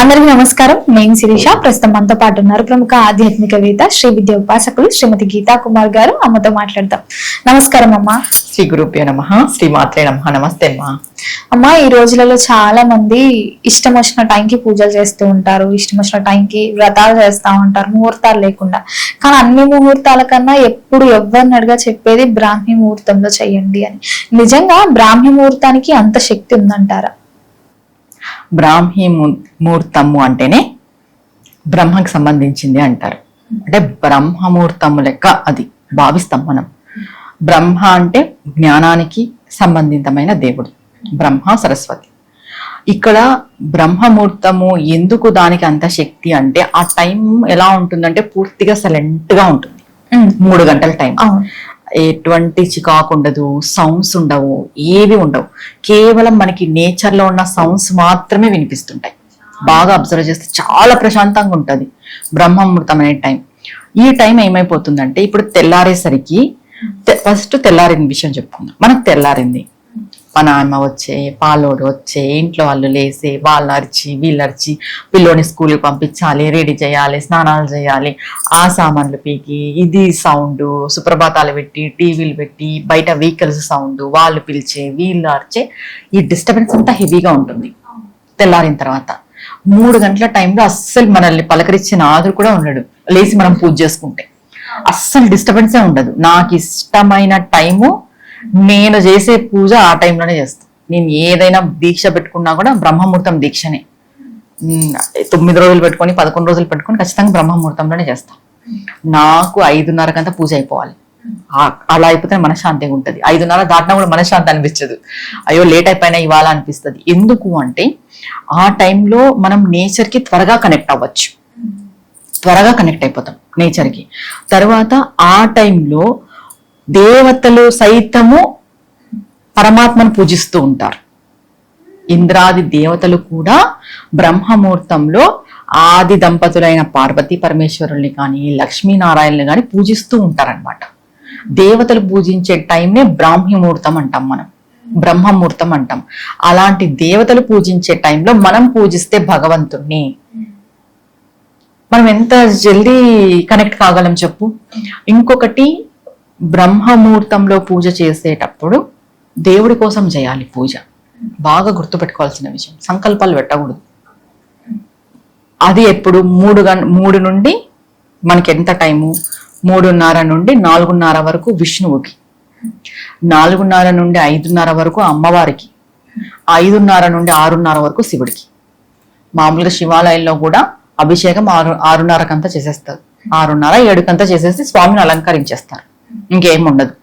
అందరికీ నమస్కారం. నేను శిరీష. ప్రస్తుతం మనతో పాటు ఉన్నారు ప్రముఖ ఆధ్యాత్మికవేత్త శ్రీ విద్య ఉపాసకులు శ్రీమతి గీతా కుమార్ గారు. అమ్మతో మాట్లాడదాం. నమస్కారం అమ్మా. శ్రీ గురుభ్యో నమః. శ్రీ మాత్రే నమః. నమస్తే అమ్మా. అమ్మా, ఈ రోజులలో చాలా మంది ఇష్టం వచ్చిన టైంకి పూజలు చేస్తూ ఉంటారు, ఇష్టం వచ్చిన టైంకి వ్రతాలు చేస్తూ ఉంటారు, ముహూర్తాలు లేకుండా. కానీ అన్ని ముహూర్తాల కన్నా ఎప్పుడు ఎవరిని అడిగా చెప్పేది బ్రాహ్మీ ముహూర్తంలో చెయ్యండి అని. నిజంగా బ్రాహ్మీ ముహూర్తానికి అంత శక్తి ఉందంటారా? బ్రాహ్మీ ముహూర్తము అంటేనే బ్రహ్మకి సంబంధించింది అంటారు. అంటే బ్రహ్మముహూర్తము లెక్క అది భావిస్తాం మనం. బ్రహ్మ అంటే జ్ఞానానికి సంబంధితమైన దేవుడు, బ్రహ్మ సరస్వతి. ఇక్కడ బ్రహ్మముహూర్తము ఎందుకు దానికి అంత శక్తి అంటే, ఆ టైం ఎలా ఉంటుందంటే పూర్తిగా సైలెంట్ గా ఉంటుంది. 3 గంటల టైం, ఎటువంటి చికాకు ఉండదు, సౌండ్స్ ఉండవు, ఏవి ఉండవు. కేవలం మనకి నేచర్ లో ఉన్న సౌండ్స్ మాత్రమే వినిపిస్తుంటాయి. బాగా అబ్జర్వ్ చేస్తే చాలా ప్రశాంతంగా ఉంటది బ్రహ్మముహూర్తం అనే టైం. ఈ టైం ఏమైపోతుందంటే, ఇప్పుడు తెల్లారేసరికి, ఫస్ట్ తెల్లారిన విషయం చెప్పుకుందాం. మనకు తెల్లారింది, మన అమ్మ వచ్చే, పాలోడు వచ్చే, ఇంట్లో వాళ్ళు లేసే, వాళ్ళు అరిచి వీళ్ళు అరిచి, పిల్లోని స్కూల్కి పంపించాలి, రెడీ చేయాలి, స్నానాలు చేయాలి, ఆ సామాన్లు పీకి, ఇది సౌండ్, సుప్రభాతాలు పెట్టి, టీవీలు పెట్టి, బయట వెహికల్స్ సౌండ్, వాళ్ళు పిలిచే, వీళ్ళు అరిచే, ఈ డిస్టర్బెన్స్ అంతా హెవీగా ఉంటుంది. తెల్లారిన తర్వాత 3 గంటల టైంలో అస్సలు మనల్ని పలకరించిన ఆదురు కూడా ఉండడు. లేచి మనం పూజ చేసుకుంటే అస్సలు డిస్టర్బెన్సే ఉండదు. నాకు ఇష్టమైన టైము, నేను చేసే పూజ ఆ టైంలోనే చేస్తాను. నేను ఏదైనా దీక్ష పెట్టుకున్నా కూడా బ్రహ్మముహూర్తం దీక్షనే. 9 రోజులు పెట్టుకొని 11 రోజులు పెట్టుకొని ఖచ్చితంగా బ్రహ్మముహూర్తంలోనే చేస్తాను. నాకు 5:30కంతా పూజ అయిపోవాలి. అలా అయిపోతే మనశ్శాంతిగా ఉంటుంది. 5:30 దాటినా కూడా మనశ్శాంతి అనిపించదు. అయ్యో లేట్ అయిపోయినా ఇవాళ అనిపిస్తుంది. ఎందుకు అంటే, ఆ టైంలో మనం నేచర్ కి త్వరగా కనెక్ట్ అవ్వచ్చు, త్వరగా కనెక్ట్ అయిపోతాం నేచర్ కి. తర్వాత ఆ టైంలో దేవతలు సైతము పరమాత్మను పూజిస్తూ ఉంటారు. ఇంద్రాది దేవతలు కూడా బ్రహ్మముహూర్తంలో ఆది దంపతులైన పార్వతీ పరమేశ్వరుల్ని కానీ, లక్ష్మీనారాయణని కానీ పూజిస్తూ ఉంటారనమాట. దేవతలు పూజించే టైంనే బ్రాహ్మీ ముహూర్తం అంటాం మనం, బ్రహ్మముహూర్తం అంటాం. అలాంటి దేవతలు పూజించే టైంలో మనం పూజిస్తే భగవంతుణ్ణి మనం ఎంత జల్దీ కనెక్ట్ కాగలం చెప్పు. ఇంకొకటి, బ్రహ్మముహూర్తంలో పూజ చేసేటప్పుడు దేవుడి కోసం చేయాలి పూజ. బాగా గుర్తుపెట్టుకోవాల్సిన విషయం, సంకల్పాలు పెట్టకూడదు. అది ఎప్పుడు 3 నుండి మనకి ఎంత టైము, 3:30 నుండి 4:30 వరకు విష్ణువుకి, 4:30 నుండి 5:30 వరకు అమ్మవారికి, 5:30 నుండి 6:30 వరకు శివుడికి. మామూలుగా శివాలయంలో కూడా అభిషేకం 6:30కంతా చేసేస్తారు. 6:30, 7కంతా చేసేసి స్వామిని అలంకరించేస్తారు. ఇంకేం ఉండదు.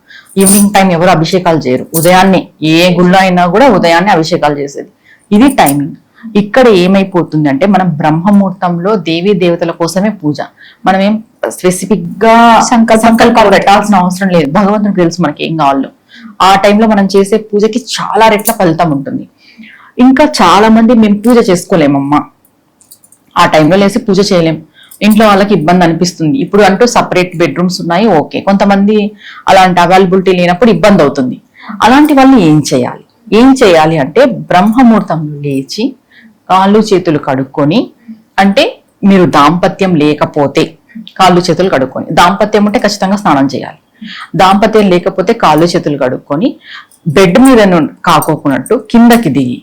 ఈవినింగ్ టైం ఎవరు అభిషేకాలు చేయరు. ఉదయాన్నే ఏ గుళ్ళో అయినా కూడా ఉదయాన్నే అభిషేకాలు చేసేది. ఇది టైమింగ్. ఇక్కడ ఏమైపోతుంది అంటే, మనం బ్రహ్మముహూర్తంలో దేవీ దేవతల కోసమే పూజ. మనం ఏం స్పెసిఫిక్ గా సంకల్పాలు పెట్టాల్సిన అవసరం లేదు. భగవంతునికి తెలుసు మనకి ఏం కావాలో. ఆ టైంలో మనం చేసే పూజకి చాలా రెట్ల ఫలితం ఉంటుంది. ఇంకా చాలా మంది మేము పూజ చేసుకోలేమమ్మా, ఆ టైంలో లేసి పూజ చేయలేం, ఇంట్లో వాళ్ళకి ఇబ్బంది అనిపిస్తుంది. ఇప్పుడు అంటూ సపరేట్ బెడ్రూమ్స్ ఉన్నాయి, ఓకే. కొంతమంది అలాంటి అవైలబిలిటీ లేనప్పుడు ఇబ్బంది అవుతుంది. అలాంటి వాళ్ళు ఏం చేయాలి అంటే, బ్రహ్మముహూర్తంలో లేచి కాళ్ళు చేతులు కడుక్కొని, అంటే మీరు దాంపత్యం లేకపోతే కాళ్ళు చేతులు కడుక్కొని, దాంపత్యం ఉంటే ఖచ్చితంగా స్నానం చేయాలి. దాంపత్యం లేకపోతే కాళ్ళు చేతులు కడుక్కొని, బెడ్ మీద కాకోకున్నట్టు కిందకి దిగి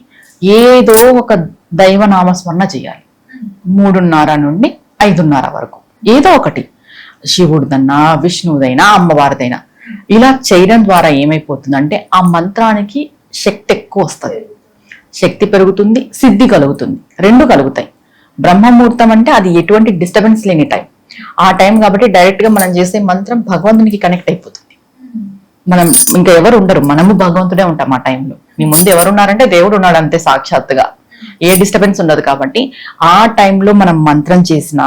ఏదో ఒక దైవనామస్మరణ చేయాలి. 3:30 నుండి 5:30 వరకు ఏదో ఒకటి, శివుడిదన్నా, విష్ణువుదైనా, అమ్మవారిదైనా. ఇలా చేయడం ద్వారా ఏమైపోతుందంటే, ఆ మంత్రానికి శక్తి ఎక్కువ వస్తుంది, శక్తి పెరుగుతుంది, సిద్ధి కలుగుతుంది, 2 కలుగుతాయి. బ్రహ్మముహూర్తం అంటే అది ఎటువంటి డిస్టర్బెన్స్ లేని టైం. ఆ టైం కాబట్టి డైరెక్ట్ గా మనం చేసే మంత్రం భగవంతునికి కనెక్ట్ అయిపోతుంది. మనం ఇంకా ఎవరు ఉండరు, మనము భగవంతుడే ఉంటాం ఆ టైంలో. మీ ముందు ఎవరున్నారంటే దేవుడు ఉన్నాడు అంతే, సాక్షాత్తుగా. ఏ డిస్టర్బెన్స్ ఉండదు. కాబట్టి ఆ టైంలో మనం మంత్రం చేసినా,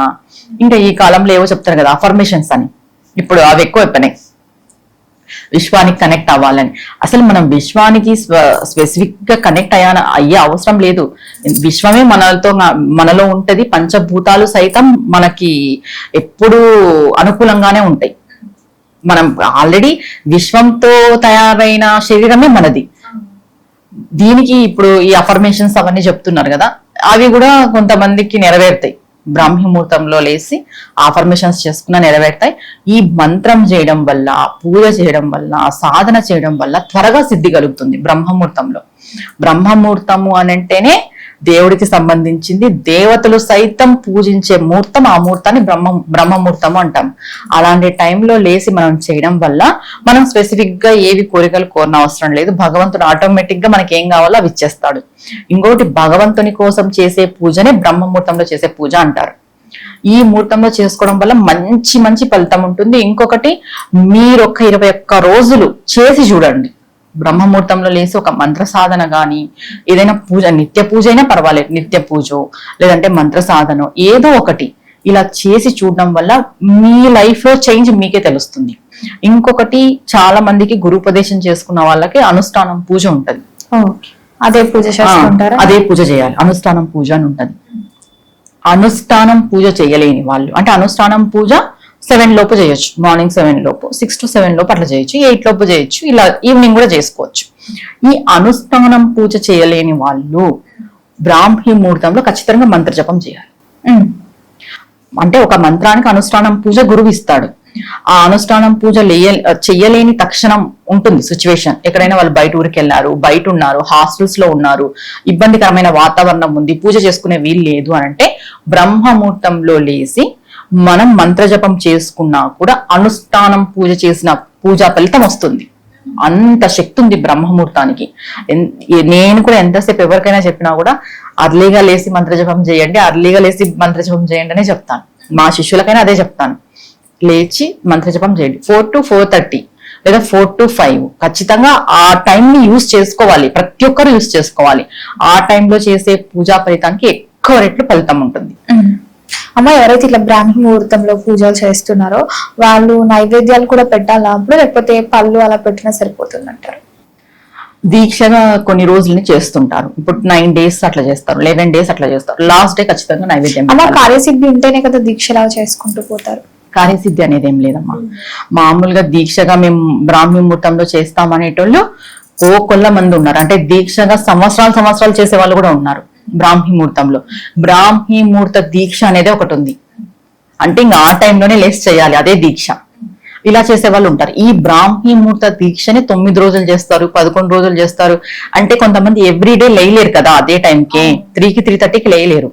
ఇంకా ఈ కాలంలో ఏవో చెప్తారు కదా అఫర్మేషన్స్ అని, ఇప్పుడు అవి ఎక్కువ అయిపోయినాయి. విశ్వానికి కనెక్ట్ అవ్వాలని, అసలు మనం విశ్వానికి స్పెసిఫిక్ గా కనెక్ట్ అయ్యే అవసరం లేదు. విశ్వమే మనలో ఉంటది. పంచభూతాలు సైతం మనకి ఎప్పుడూ అనుకూలంగానే ఉంటాయి. మనం ఆల్రెడీ విశ్వంతో తయారైన శరీరమే మనది. దీనికి ఇప్పుడు ఈ అఫర్మేషన్స్ అవన్నీ చెప్తున్నారు కదా, అవి కూడా కొంతమందికి నెరవేరుతాయి. బ్రాహ్మీ ముహూర్తంలో లేసి ఆఫర్మేషన్స్ చేసుకున్నా నెరవేరుతాయి. ఈ మంత్రం చేయడం వల్ల, పూజ చేయడం వల్ల, సాధన చేయడం వల్ల త్వరగా సిద్ధి కలుగుతుంది బ్రహ్మముహూర్తంలో. బ్రహ్మముహూర్తము అని అంటేనే దేవుడికి సంబంధించింది, దేవతలు సైతం పూజించే ముహూర్తం. ఆ ముహూర్తాన్ని బ్రహ్మముహూర్తము అంటాం. అలాంటి టైంలో లేసి మనం చేయడం వల్ల మనం స్పెసిఫిక్ గా ఏవి కోరికలు కోరన అవసరం లేదు. భగవంతుడు ఆటోమేటిక్ గా మనకి ఏం కావాలో అవి ఇచ్చేస్తాడు. ఇంకోటి, భగవంతుని కోసం చేసే పూజనే బ్రహ్మముహూర్తంలో చేసే పూజ అంటారు. ఈ ముహూర్తంలో చేసుకోవడం వల్ల మంచి మంచి ఫలితం ఉంటుంది. ఇంకొకటి, మీరు ఒక 21 రోజులు చేసి చూడండి. బ్రహ్మముహూర్తంలో లేసి ఒక మంత్ర సాధన గాని, ఏదైనా పూజ, నిత్య పూజ అయినా పర్వాలేదు, నిత్య పూజ లేదంటే మంత్ర సాధన ఏదో ఒకటి ఇలా చేసి చూడడం వల్ల మీ లైఫ్ లో చేంజ్ మీకే తెలుస్తుంది. ఇంకొకటి, చాలా మందికి గురుపదేశం చేసుకున్న వాళ్ళకి అనుష్ఠానం పూజ ఉంటది. అదే పూజ చేసుకుంటారా? అదే పూజ చేయాలి. అనుష్ఠానం పూజ అని ఉంటది. అనుష్ఠానం పూజ చేయలేని వాళ్ళు, అంటే అనుష్ఠానం పూజ 7 లోపు చేయొచ్చు, మార్నింగ్ 7 లోపు, 6 to 7 లోపు అట్లా చేయొచ్చు, 8 లోపు చేయొచ్చు, ఇలా ఈవినింగ్ కూడా చేసుకోవచ్చు. ఈ అనుష్ఠానం పూజ చేయలేని వాళ్ళు బ్రాహ్మీ ముహూర్తంలో ఖచ్చితంగా మంత్ర జపం చేయాలి. అంటే ఒక మంత్రానికి అనుష్ఠానం పూజ గురువు ఇస్తాడు. ఆ అనుష్ఠానం పూజ చెయ్యలేని తక్షణం ఉంటుంది సిచ్యువేషన్. ఎక్కడైనా వాళ్ళు బయట ఊరికి వెళ్ళారు, బయట ఉన్నారు, హాస్టల్స్ లో ఉన్నారు, ఇబ్బందికరమైన వాతావరణం ఉంది, పూజ చేసుకునే వీలు లేదు అని అంటే బ్రహ్మముహూర్తంలో లేసి మనం మంత్రజపం చేసుకున్నా కూడా అనుష్ఠానం పూజ చేసిన పూజా ఫలితం వస్తుంది. అంత శక్తి ఉంది బ్రహ్మముహూర్తానికి. నేను కూడా ఎంతసేపు ఎవరికైనా చెప్పినా కూడా అర్లీగా లేసి మంత్రజపం చేయండి, అర్లీగా లేసి మంత్రజపం చేయండి అనే చెప్తాను. మా శిష్యులకైనా అదే చెప్తాను. లేచి మంత్రజపం చేయండి 4 to 4:30 లేదా 4 to 5. ఖచ్చితంగా ఆ టైం ని యూజ్ చేసుకోవాలి, ప్రతి ఒక్కరు యూజ్ చేసుకోవాలి. ఆ టైంలో చేసే పూజా ఫలితానికి ఎక్కువ రెట్లు ఫలితం ఉంటుంది. అమ్మ, ఎవరైతే ఇట్లా బ్రాహ్మీ ముహూర్తంలో పూజలు చేస్తున్నారో వాళ్ళు నైవేద్యాలు కూడా పెట్టాలా అప్పుడు, లేకపోతే పళ్ళు అలా పెట్టినా సరిపోతుందంటారు? దీక్షగా కొన్ని రోజుల్ని చేస్తుంటారు. ఇప్పుడు 9 days అట్లా చేస్తారు, 11 days అట్లా చేస్తారు. లాస్ట్ డే ఖచ్చితంగా నైవేద్యం. అమ్మ, కార్యసిద్ధి ఉంటేనే కదా దీక్షలా చేసుకుంటూ పోతారు. కార్యసిద్ధి అనేది ఏం లేదమ్మా. మామూలుగా దీక్షగా మేము బ్రాహ్మీ ముహూర్తంలో చేస్తాం అనేటోళ్ళు కొల్ల మంది ఉన్నారు. అంటే దీక్షగా సంవత్సరాలు చేసే వాళ్ళు కూడా ఉన్నారు. బ్రాహ్మీ ముహూర్తంలో బ్రాహ్మీ ముహూర్త దీక్ష అనేది ఒకటి ఉంది. అంటే ఇంకా ఆ టైంలోనే లేసి చేయాలి, అదే దీక్ష. ఇలా చేసే వాళ్ళు ఉంటారు. ఈ బ్రాహ్మీ ముహూర్త దీక్షని 9 రోజులు చేస్తారు, 11 రోజులు చేస్తారు. అంటే కొంతమంది ఎవ్రీడే లేయలేరు కదా, అదే టైంకి 3కి 3:30కి లేయలేరు,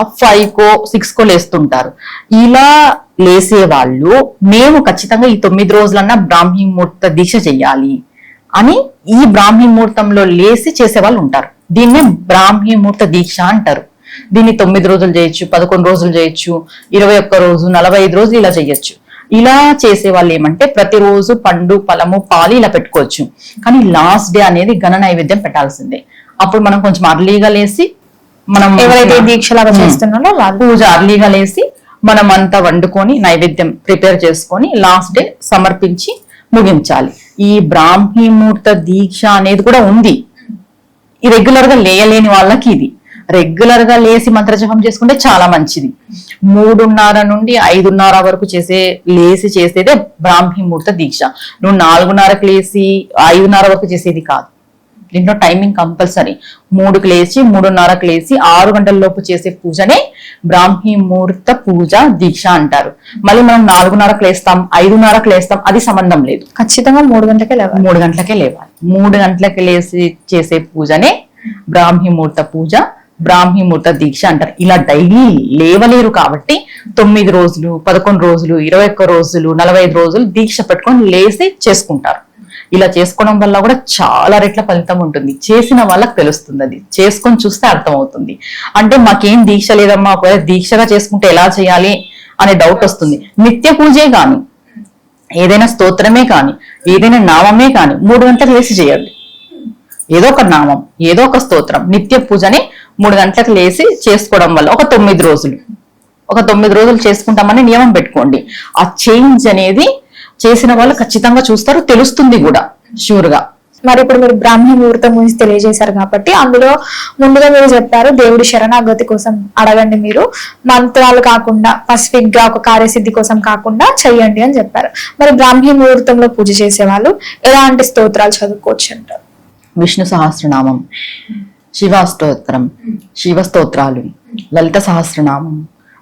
5కో 6కో లేస్తుంటారు. ఇలా లేసే వాళ్ళు మేము ఖచ్చితంగా ఈ 9 రోజులన్నా బ్రాహ్మీ ముహూర్త దీక్ష చెయ్యాలి అని ఈ బ్రాహ్మీ ముహూర్తంలో లేసి చేసే వాళ్ళు ఉంటారు. దీన్నే బ్రాహ్మీ ముహూర్త దీక్ష అంటారు. దీన్ని 9 రోజులు చేయొచ్చు, 11 రోజులు చేయొచ్చు, 21 రోజు, 45 రోజులు ఇలా చేయొచ్చు. ఇలా చేసే వాళ్ళు ఏమంటే ప్రతిరోజు పండు, ఫలము, పాలు ఇలా పెట్టుకోవచ్చు. కానీ లాస్ట్ డే అనేది ఘన నైవేద్యం పెట్టాల్సిందే. అప్పుడు మనం కొంచెం అర్లీగా లేసి, మనం ఎవరైతే దీక్షలాగా చేస్తున్నారో పూజ అర్లీగా లేసి మనం అంతా వండుకొని నైవేద్యం ప్రిపేర్ చేసుకొని లాస్ట్ డే సమర్పించి ముగించాలి. ఈ బ్రాహ్మీ ముహూర్త దీక్ష అనేది కూడా ఉంది. ఈ రెగ్యులర్ గా లేయలేని వాళ్ళకి ఇది రెగ్యులర్ గా లేసి మంత్రజపం చేసుకుంటే చాలా మంచిది. 3:30 నుండి 5:30 వరకు లేసి చేసేదే బ్రాహ్మీ ముహూర్త దీక్ష. నువ్వు 4:30కి లేసి 5:30 వరకు చేసేది కాదు. దీంట్లో టైమింగ్ కంపల్సరీ. 3కి లేచి 3:30కి లేసి 6 గంటల లోపు చేసే పూజనే బ్రాహ్మీ ముహూర్త పూజ దీక్ష అంటారు. మళ్ళీ మనం 4:30కి లేస్తాం, 5:30కి లేస్తాం, అది సంబంధం లేదు. ఖచ్చితంగా 3 గంటలకే లేవాలి. 3 గంటలకే లేవాలి. 3 గంటలకి లేచి చేసే పూజనే బ్రాహ్మీ ముహూర్త పూజ, బ్రాహ్మీ ముహూర్త దీక్ష అంటారు. ఇలా డైలీ లేవలేరు కాబట్టి 9 రోజులు, 11 రోజులు, 21 రోజులు, 45 రోజులు దీక్ష పెట్టుకొని లేసి చేసుకుంటారు. ఇలా చేసుకోవడం వల్ల కూడా చాలా రెట్ల ఫలితం ఉంటుంది. చేసిన వాళ్ళకి తెలుస్తుంది, అది చేసుకొని చూస్తే అర్థమవుతుంది. అంటే మాకేం దీక్ష లేదమ్మా, ఒకవేళ దీక్షగా చేసుకుంటే ఎలా చేయాలి అనే డౌట్ వస్తుంది. నిత్య పూజే కాని, ఏదైనా స్తోత్రమే కాని, ఏదైనా నామమే కాని 3 గంటలకు లేచి చేయాలి. ఏదో ఒక నామం, ఏదో ఒక స్తోత్రం, నిత్య పూజని 3 గంటలకు లేసి చేసుకోవడం వల్ల ఒక 9 రోజులు చేసుకుంటామని నియమం పెట్టుకోండి. ఆ చేంజ్ అనేది చేసిన వాళ్ళు ఖచ్చితంగా చూస్తారు, తెలుస్తుంది కూడా షూర్ గా. మరి ఇప్పుడు మీరు బ్రాహ్మీ ముహూర్తం గురించి తెలియజేశారు కాబట్టి అందులో ముందుగా మీరు చెప్పారు దేవుడి శరణాగతి కోసం అడగండి, మీరు మంత్రాలు కాకుండా స్పెసిఫిక్ గా ఒక కార్యసిద్ధి కోసం కాకుండా చెయ్యండి అని చెప్పారు. మరి బ్రాహ్మీ ముహూర్తంలో పూజ చేసే వాళ్ళు ఎలాంటి స్తోత్రాలు చదువుకోవచ్చు అంటారు? విష్ణు సహస్రనామం, శివాష్టోత్తరం, శివస్తోత్రాలు, లలిత సహస్రనామం,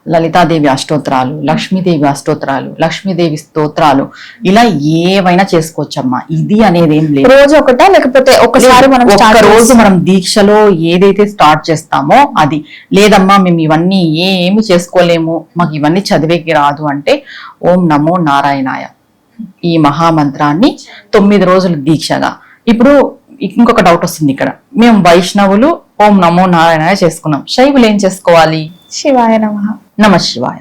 లలితాదేవి అష్టోత్తరాలు, లక్ష్మీదేవి అష్టోత్తరాలు, లక్ష్మీదేవి స్తోత్రాలు, ఇలా ఏవైనా చేసుకోవచ్చమ్మా. ఇది అనేది ఏం లేదు. రోజు ఒకటా లేకపోతే ఒకసారి మనం ఒక్క రోజు మనం దీక్షలో ఏదైతే స్టార్ట్ చేస్తామో అది. లేదమ్మా మేము ఇవన్నీ ఏమి చేసుకోలేము, మాకు ఇవన్నీ చదివేకి రాదు అంటే ఓం నమో నారాయణాయ ఈ మహామంత్రాన్ని 9 రోజులు దీక్షగా. ఇప్పుడు ఇంకొక డౌట్ వస్తుంది ఇక్కడ, మేము వైష్ణవులు ఓం నమో నారాయణాయ చేసుకున్నాం, శైవులు ఏం చేసుకోవాలి? శివాయ నమః, నమ శివాయ,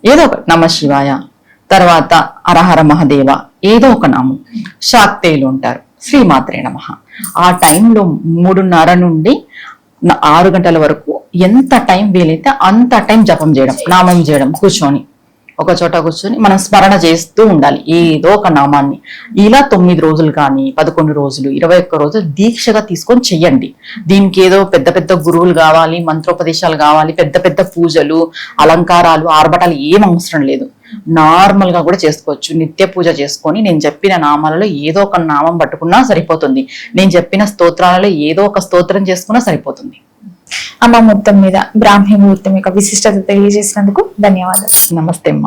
ఏదో ఒక నమ శివాయ, తర్వాత హరహర మహదేవ, ఏదో ఒక నామం. శాక్తేయులు ఉంటారు, శ్రీమాత్రే నమః. ఆ టైంలో 3:30 నుండి 6 గంటల వరకు ఎంత టైం వీలైతే అంత టైం జపం చేయడం, నామం చేయడం, కూర్చొని ఒక చోట కూర్చొని మనం స్మరణ చేస్తూ ఉండాలి ఏదో ఒక నామాన్ని. ఇలా 9 రోజులు కానీ 11 రోజులు 21 రోజులు దీక్షగా తీసుకొని చెయ్యండి. దీనికి ఏదో పెద్ద పెద్ద గురువులు కావాలి, మంత్రోపదేశాలు కావాలి, పెద్ద పెద్ద పూజలు, అలంకారాలు, ఆర్భటాలు ఏం అవసరం లేదు. నార్మల్ గా కూడా చేసుకోవచ్చు. నిత్య పూజ చేసుకొని నేను చెప్పిన నామాలలో ఏదో ఒక నామం పట్టుకున్నా సరిపోతుంది. నేను చెప్పిన స్తోత్రాలలో ఏదో ఒక స్తోత్రం చేసుకున్నా సరిపోతుంది. అమ్మ మొత్తం మీద బ్రాహ్మీ ముహూర్తం యొక్క విశిష్టత తెలియజేసినందుకు ధన్యవాదాలు. నమస్తే అమ్మా.